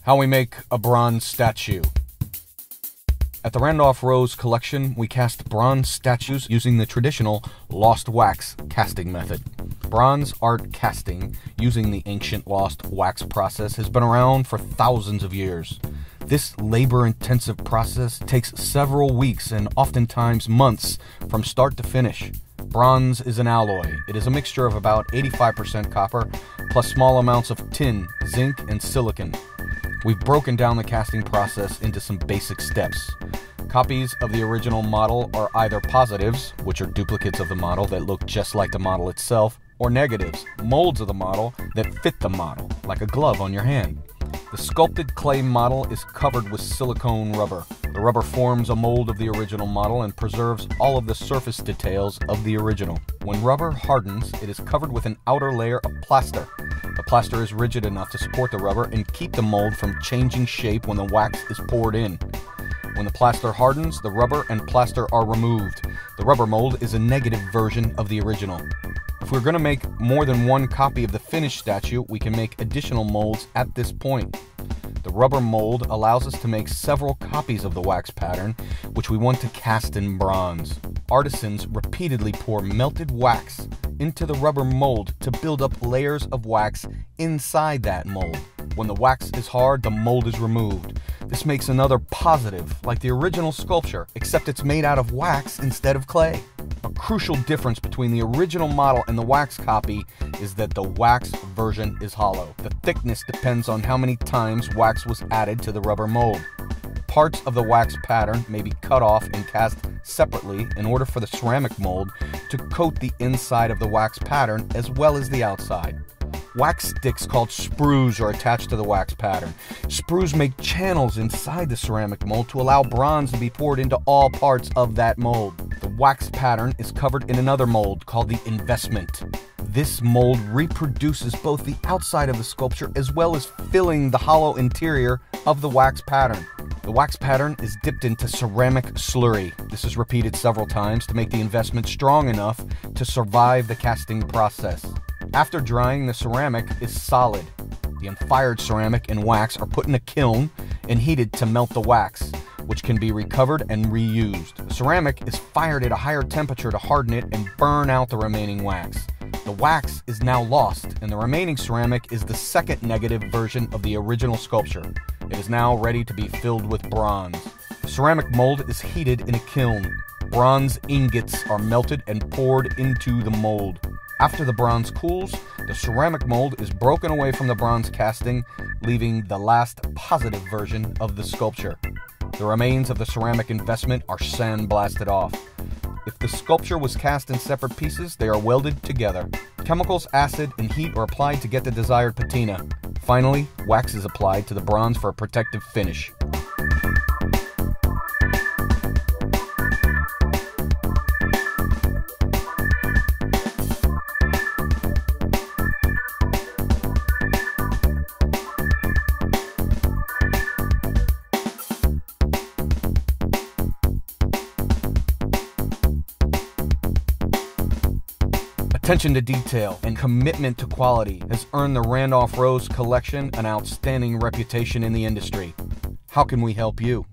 How we make a bronze statue. At the Randolph Rose collection, we cast bronze statues using the traditional lost wax casting method. Bronze art casting, using the ancient lost wax process, has been around for thousands of years. This labor-intensive process takes several weeks and oftentimes months from start to finish. Bronze is an alloy. It is a mixture of about 85% copper, plus small amounts of tin, zinc, and silicon. We've broken down the casting process into some basic steps. Copies of the original model are either positives, which are duplicates of the model that look just like the model itself, or negatives, molds of the model that fit the model, like a glove on your hand. The sculpted clay model is covered with silicone rubber. The rubber forms a mold of the original model and preserves all of the surface details of the original. When rubber hardens, it is covered with an outer layer of plaster. The plaster is rigid enough to support the rubber and keep the mold from changing shape when the wax is poured in. When the plaster hardens, the rubber and plaster are removed. The rubber mold is a negative version of the original. If we're going to make more than one copy of the finished statue, we can make additional molds at this point. The rubber mold allows us to make several copies of the wax pattern, which we want to cast in bronze. Artisans repeatedly pour melted wax into the rubber mold to build up layers of wax inside that mold. When the wax is hard, the mold is removed. This makes another positive, like the original sculpture, except it's made out of wax instead of clay. A crucial difference between the original model and the wax copy is that the wax version is hollow. The thickness depends on how many times wax was added to the rubber mold. Parts of the wax pattern may be cut off and cast separately in order for the ceramic mold to coat the inside of the wax pattern as well as the outside. Wax sticks called sprues are attached to the wax pattern. Sprues make channels inside the ceramic mold to allow bronze to be poured into all parts of that mold. The wax pattern is covered in another mold called the investment. This mold reproduces both the outside of the sculpture as well as filling the hollow interior of the wax pattern. The wax pattern is dipped into ceramic slurry. This is repeated several times to make the investment strong enough to survive the casting process. After drying, the ceramic is solid. The unfired ceramic and wax are put in a kiln and heated to melt the wax, which can be recovered and reused. The ceramic is fired at a higher temperature to harden it and burn out the remaining wax. The wax is now lost, and the remaining ceramic is the second negative version of the original sculpture. It is now ready to be filled with bronze. The ceramic mold is heated in a kiln. Bronze ingots are melted and poured into the mold. After the bronze cools, the ceramic mold is broken away from the bronze casting, leaving the last positive version of the sculpture. The remains of the ceramic investment are sandblasted off. If the sculpture was cast in separate pieces, they are welded together. Chemicals, acid, and heat are applied to get the desired patina. Finally, wax is applied to the bronze for a protective finish. Attention to detail and commitment to quality has earned the Randolph Rose collection an outstanding reputation in the industry. How can we help you?